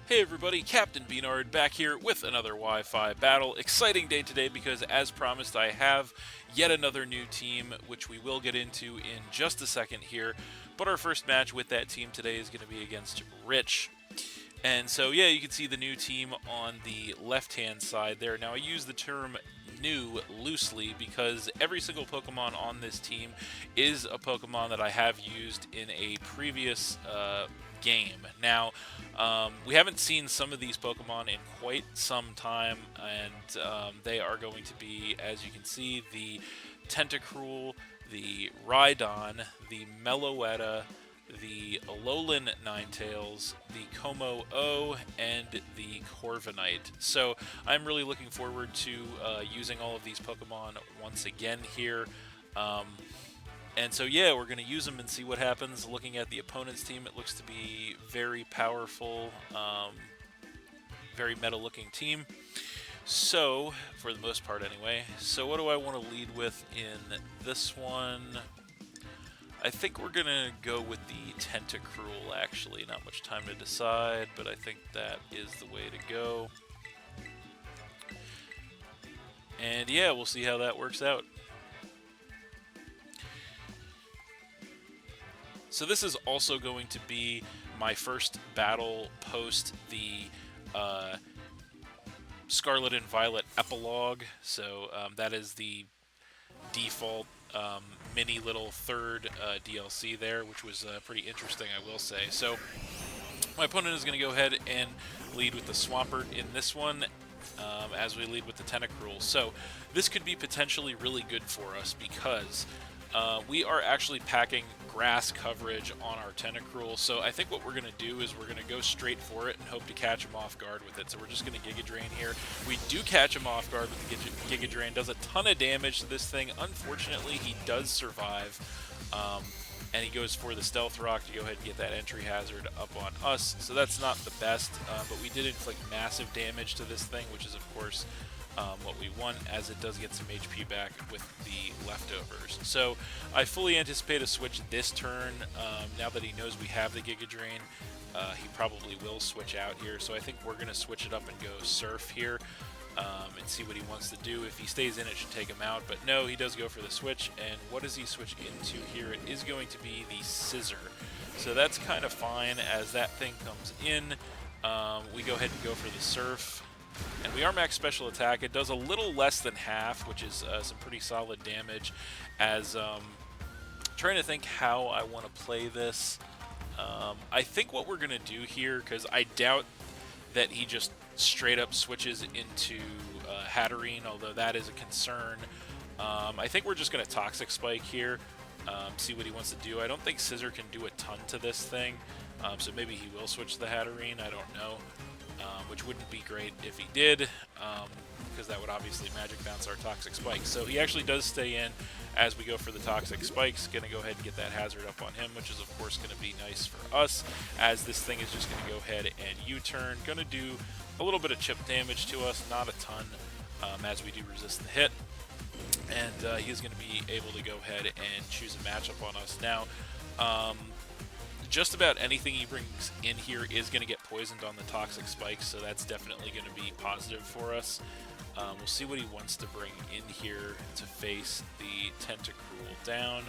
Hey everybody, Captain B-Nard back here with another Wi-Fi battle. Exciting day today because, as promised, I have yet another new team, which we will get into in just a second here. But our first match with that team today is going to be against Rich. And so, yeah, you can see the new team on the left-hand side there. Now, I use the term new loosely because every single Pokemon on this team is a Pokemon that I have used in a previous game. Now, we haven't seen some of these Pokemon in quite some time, and they are going to be, as you can see, the Tentacruel, the Rhydon, the Meloetta, the Alolan Ninetales, the Como O, and the Corviknight. So I'm really looking forward to using all of these Pokemon once again here. And so, yeah, we're going to use them and see what happens. Looking at the opponent's team, it looks to be very powerful, very meta-looking team. So, for the most part anyway. So what do I want to lead with in this one? I think we're going to go with the Tentacruel, actually. Not much time to decide, but I think that is the way to go. And yeah, we'll see how that works out. So this is also going to be my first battle post the Scarlet and Violet epilogue. So that is the default mini little third DLC there, which was pretty interesting, I will say. So my opponent is going to go ahead and lead with the Swampert in this one, as we lead with the Tentacruel. So this could be potentially really good for us because we are actually packing grass coverage on our Tentacruel. So I think what we're going to do is we're going to go straight for it and hope to catch him off guard with it. So we're just going to Giga Drain here. We do catch him off guard with the Giga Drain. Does a ton of damage to this thing. Unfortunately, he does survive. And he goes for the Stealth Rock to go ahead and get that entry hazard up on us. So that's not the best, but we did inflict massive damage to this thing, which is, of course, what we want, as it does get some HP back with the leftovers. So I fully anticipate a switch this turn. Now that he knows we have the Giga Drain, he probably will switch out here. So I think we're going to switch it up and go Surf here and see what he wants to do. If he stays in, it should take him out. But no, he does go for the switch. And what does he switch into here? It is going to be the Scissor. So that's kind of fine. As that thing comes in, we go ahead and go for the Surf. And we are max special attack. It does a little less than half, which is some pretty solid damage. As trying to think how I want to play this. I think what we're going to do here, because I doubt that he just straight up switches into Hatterene, although that is a concern. I think we're just going to Toxic Spike here, see what he wants to do. I don't think Scissor can do a ton to this thing, so maybe he will switch to the Hatterene. I don't know. Which wouldn't be great if he did, because that would obviously Magic Bounce our Toxic Spike. So he actually does stay in as we go for the Toxic Spikes. Going to go ahead and get that hazard up on him, which is of course going to be nice for us, as this thing is just going to go ahead and U-turn. Going to do a little bit of chip damage to us, not a ton, as we do resist the hit. And he's going to be able to go ahead and choose a matchup on us. Now, just about anything he brings in here is going to get poisoned on the Toxic Spikes, so that's definitely going to be positive for us. We'll see what he wants to bring in here to face the Tentacruel down.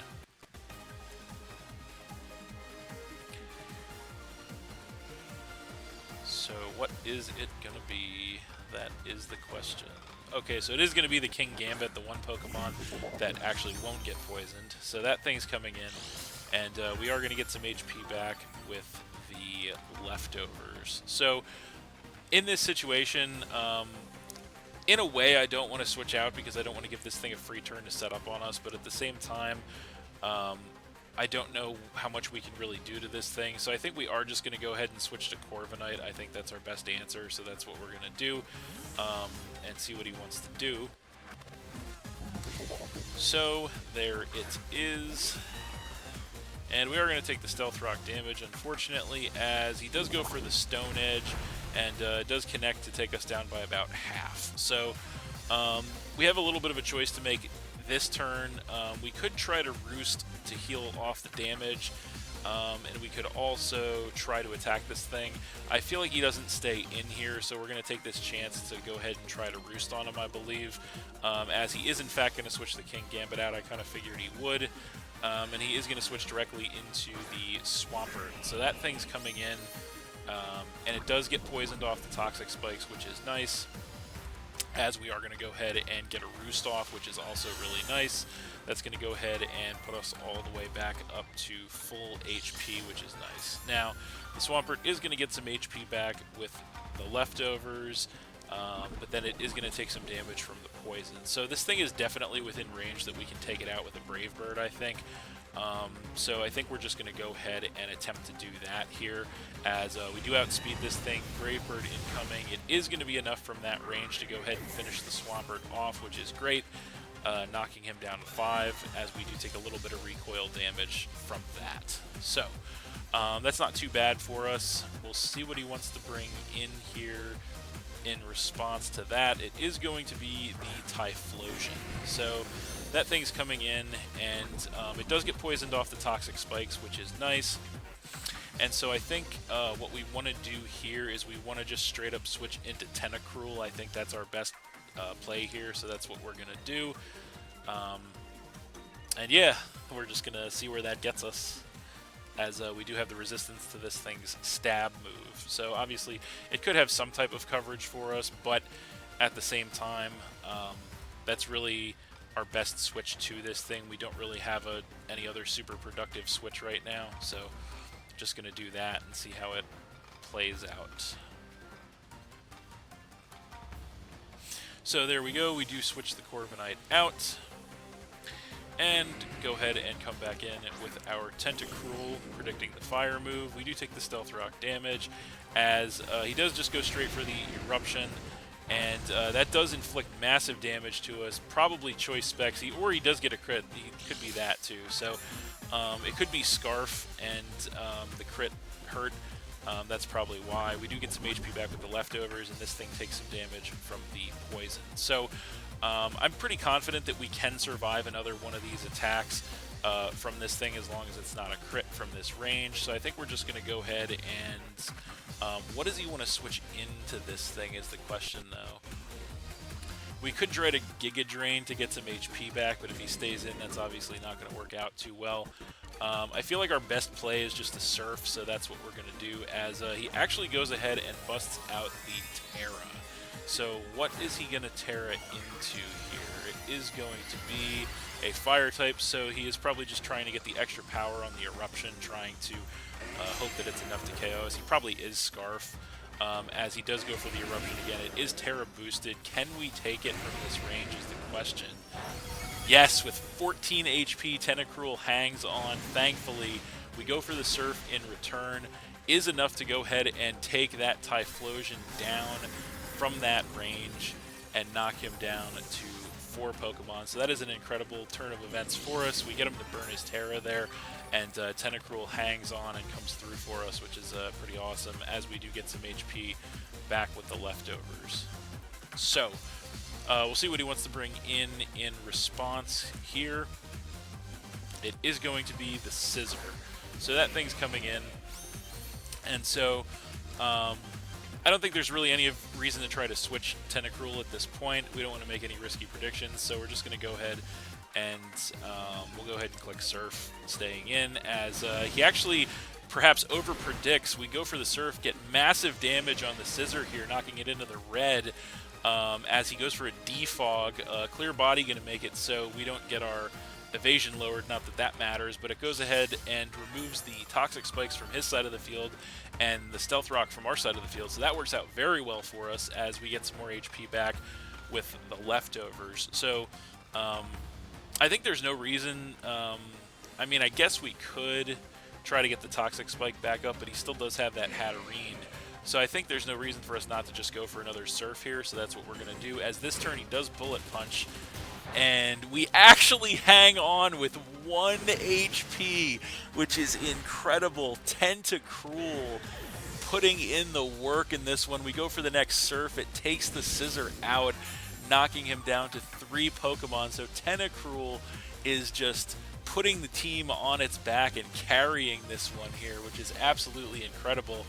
So what is it going to be? That is the question. Okay, so it is going to be the King Gambit, the one Pokemon that actually won't get poisoned. So that thing's coming in. And we are going to get some HP back with the leftovers. So, in this situation, in a way, I don't want to switch out because I don't want to give this thing a free turn to set up on us. But at the same time, I don't know how much we can really do to this thing. So I think we are just going to go ahead and switch to Corviknight. I think that's our best answer. So that's what we're going to do, and see what he wants to do. So there it is. And we are going to take the Stealth Rock damage, unfortunately, as he does go for the Stone Edge, and does connect to take us down by about half. So we have a little bit of a choice to make this turn. We could try to Roost to heal off the damage, And we could also try to attack this thing. I feel like he doesn't stay in here, so we're going to take this chance to go ahead and try to roost on him, I believe. As he is in fact going to switch the King Gambit out, I kind of figured he would. And he is going to switch directly into the Swampert. So that thing's coming in, and it does get poisoned off the Toxic Spikes, which is nice, as we are going to go ahead and get a Roost off, which is also really nice. That's going to go ahead and put us all the way back up to full HP, which is nice. Now, the Swampert is going to get some HP back with the leftovers, but then it is going to take some damage from the poison. So this thing is definitely within range that we can take it out with a Brave Bird, I think. So I think we're just going to go ahead and attempt to do that here, as we do outspeed this thing. Brave Bird incoming. It is going to be enough from that range to go ahead and finish the Swampert off, which is great. Knocking him down to 5, as we do take a little bit of recoil damage from that. So, that's not too bad for us. We'll see what he wants to bring in here in response to that. It is going to be the Typhlosion. So, that thing's coming in, and it does get poisoned off the Toxic Spikes, which is nice. And so I think what we want to do here is we want to just straight up switch into Tentacruel. I think that's our best play here, so that's what we're going to do. And yeah, we're just going to see where that gets us, as we do have the resistance to this thing's stab move. So obviously it could have some type of coverage for us, but at the same time, that's really our best switch to this thing. We don't really have any other super productive switch right now, so just going to do that and see how it plays out. So there we go, we do switch the Corviknight out, and go ahead and come back in with our Tentacruel, predicting the fire move. We do take the Stealth Rock damage, as he does just go straight for the Eruption, and that does inflict massive damage to us, probably Choice Specs, or he does get a crit. He could be that too, so it could be Scarf and the crit hurt. That's probably why. We do get some HP back with the leftovers, and this thing takes some damage from the poison. So I'm pretty confident that we can survive another one of these attacks from this thing, as long as it's not a crit from this range. So I think we're just going to go ahead and... what does he want to switch into this thing is the question, though. We could try to Giga Drain to get some HP back, but if he stays in, that's obviously not going to work out too well. I feel like our best play is just a Surf, so that's what we're going to do, as he actually goes ahead and busts out the Terra. So what is he going to Terra into here? It is going to be a Fire type, so he is probably just trying to get the extra power on the Eruption, trying to hope that it's enough to KO us. He probably is Scarf, as he does go for the Eruption again. It is Terra boosted. Can we take it from this range is the question. Yes, with 14 HP, Tentacruel hangs on. Thankfully, we go for the Surf in return. Is enough to go ahead and take that Typhlosion down from that range and knock him down to 4 Pokemon. So that is an incredible turn of events for us. We get him to burn his Terra there, and Tentacruel hangs on and comes through for us, which is pretty awesome, as we do get some HP back with the leftovers. So... we'll see what he wants to bring in response here. It is going to be the Scissor. So that thing's coming in. And so, I don't think there's really any reason to try to switch Tentacruel at this point. We don't want to make any risky predictions, so we're just going to go ahead and we'll go ahead and click Surf, staying in, as he actually perhaps over-predicts. We go for the Surf, get massive damage on the Scissor here, knocking it into the red. As he goes for a Defog, Clear Body going to make it so we don't get our evasion lowered, not that that matters, but it goes ahead and removes the Toxic Spikes from his side of the field and the Stealth Rock from our side of the field, so that works out very well for us as we get some more HP back with the leftovers. So I think there's no reason, I mean, I guess we could try to get the Toxic Spike back up, but he still does have that Hatterene. So I think there's no reason for us not to just go for another Surf here, so that's what we're going to do. As this turn, he does Bullet Punch, and we actually hang on with 1 HP, which is incredible. Tentacruel putting in the work in this one. We go for the next Surf. It takes the Scissor out, knocking him down to 3 Pokemon. So Tentacruel is just putting the team on its back and carrying this one here, which is absolutely incredible.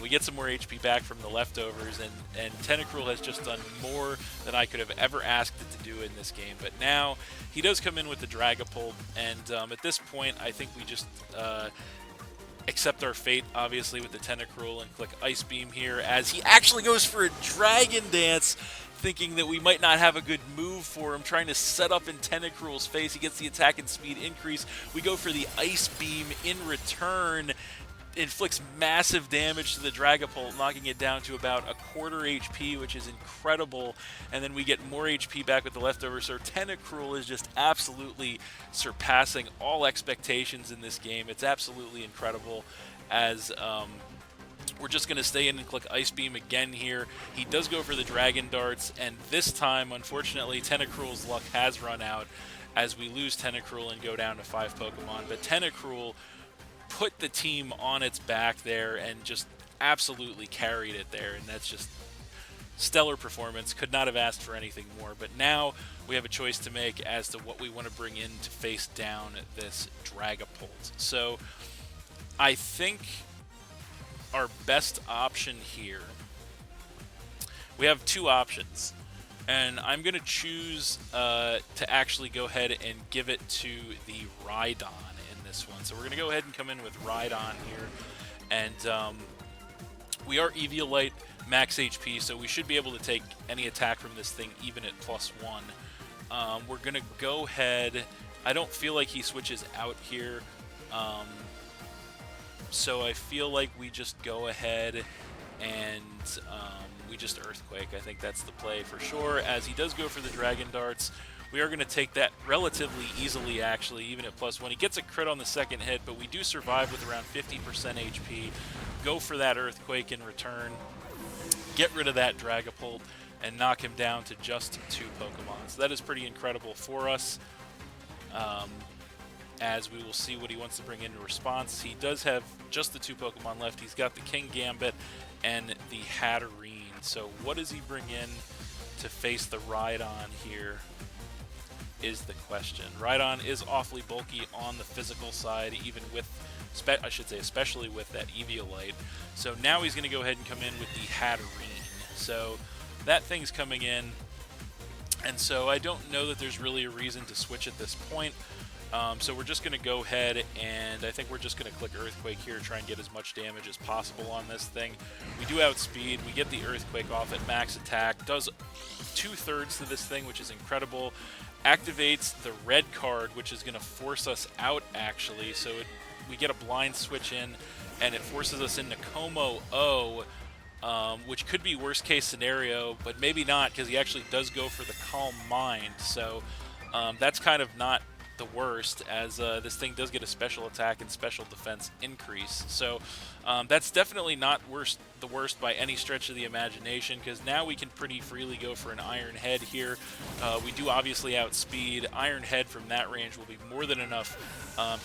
We get some more HP back from the leftovers, and Tentacruel has just done more than I could have ever asked it to do in this game. But now he does come in with the Dragapult, and at this point, I think we just accept our fate, obviously, with the Tentacruel and click Ice Beam here, as he actually goes for a Dragon Dance, thinking that we might not have a good move for him, trying to set up in Tentacruel's face. He gets the attack and speed increase. We go for the Ice Beam in return. Inflicts massive damage to the Dragapult, knocking it down to about a quarter HP, which is incredible. And then we get more HP back with the leftovers. So Tentacruel is just absolutely surpassing all expectations in this game. It's absolutely incredible, as we're just going to stay in and click Ice Beam again here. He does go for the Dragon Darts, and this time, unfortunately, Tentacruel's luck has run out as we lose Tentacruel and go down to 5 Pokemon. But Tentacruel put the team on its back there and just absolutely carried it there, and that's just stellar performance. Could not have asked for anything more. But now we have a choice to make as to what we want to bring in to face down this Dragapult. So I think our best option here, we have two options, and I'm going to choose to actually go ahead and give it to the Rhydon this one. So we're going to go ahead and come in with Rhydon here, and we are Eviolite max HP, so we should be able to take any attack from this thing even at +1. We're going to go ahead, I don't feel like he switches out here, so I feel like we just go ahead and we just Earthquake. I think that's the play for sure, as he does go for the Dragon Darts. We are going to take that relatively easily, actually, even at +1. He gets a crit on the second hit, but we do survive with around 50% HP. Go for that Earthquake in return. Get rid of that Dragapult and knock him down to just 2 Pokemon. So that is pretty incredible for us, as we will see what he wants to bring into response. He does have just the 2 Pokemon left. He's got the King Gambit and the Hatterene. So what does he bring in to face the Rhydon here is the question. Rhydon is awfully bulky on the physical side, even with, I should say, especially with that Eviolite. So now he's going to go ahead and come in with the Hatterene. So that thing's coming in, and so I don't know that there's really a reason to switch at this point. So we're just going to go ahead, and I think we're just going to click Earthquake here, try and get as much damage as possible on this thing. We do outspeed, we get the Earthquake off at max attack, does 2/3 to this thing, which is incredible. Activates the red card, which is going to force us out, actually. So we get a blind switch in, and it forces us into Como-O, which could be worst case scenario, but maybe not, because he actually does go for the Calm Mind. So that's kind of not the worst, as this thing does get a special attack and special defense increase. So that's definitely not the worst by any stretch of the imagination, because now we can pretty freely go for an Iron Head here. We do obviously outspeed. Iron Head from that range will be more than enough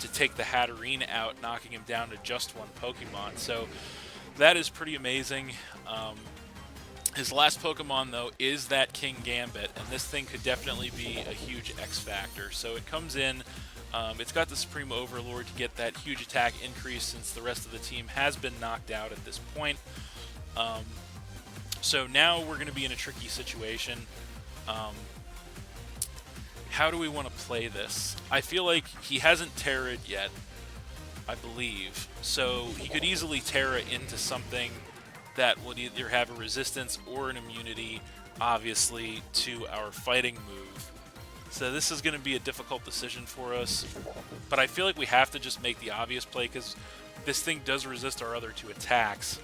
to take the Hatterene out, knocking him down to just 1 Pokemon. So that is pretty amazing. His last Pokemon, though, is that King Gambit, and this thing could definitely be a huge X factor. So it comes in, it's got the Supreme Overlord to get that huge attack increase, since the rest of the team has been knocked out at this point. So now we're going to be in a tricky situation. How do we want to play this? I feel like he hasn't Terra'd yet, I believe, so he could easily Terra into something that will either have a resistance or an immunity, obviously, to our fighting move. So this is going to be a difficult decision for us, but I feel like we have to just make the obvious play, because this thing does resist our other 2 attacks.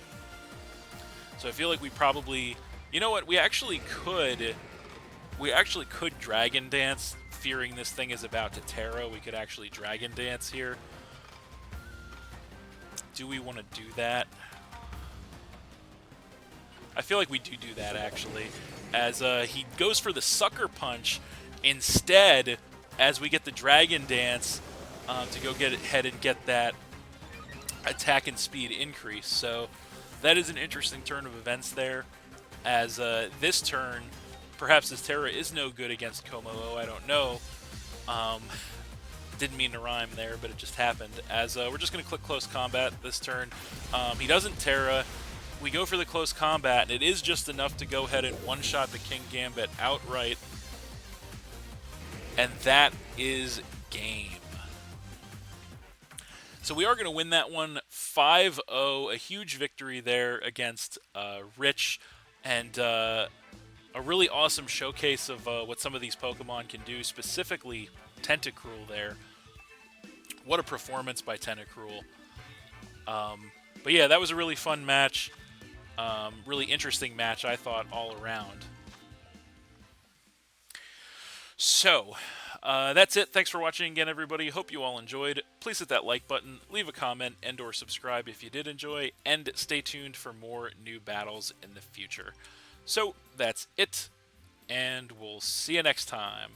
So I feel like we probably, you know what, we actually could Dragon Dance, fearing this thing is about to Terra. We could actually Dragon Dance here. Do we want to do that? I feel like we do that, actually, as he goes for the Sucker Punch instead, as we get the Dragon Dance to go ahead and get that attack and speed increase. So that is an interesting turn of events there, as this turn, perhaps this Terra is no good against Como-O, I don't know. Didn't mean to rhyme there, but it just happened. As we're just going to click close combat this turn. He doesn't Terra. We go for the close combat, and it is just enough to go ahead and one-shot the King Gambit outright. And that is game. So we are going to win that one 5-0, a huge victory there against Rich, and a really awesome showcase of what some of these Pokemon can do, specifically Tentacruel there. What a performance by Tentacruel. But yeah, that was a really fun match. Really interesting match, I thought, all around. So, that's it. Thanks for watching again, everybody. Hope you all enjoyed. Please hit that like button, leave a comment, and or subscribe if you did enjoy, and stay tuned for more new battles in the future. So, that's it, and we'll see you next time.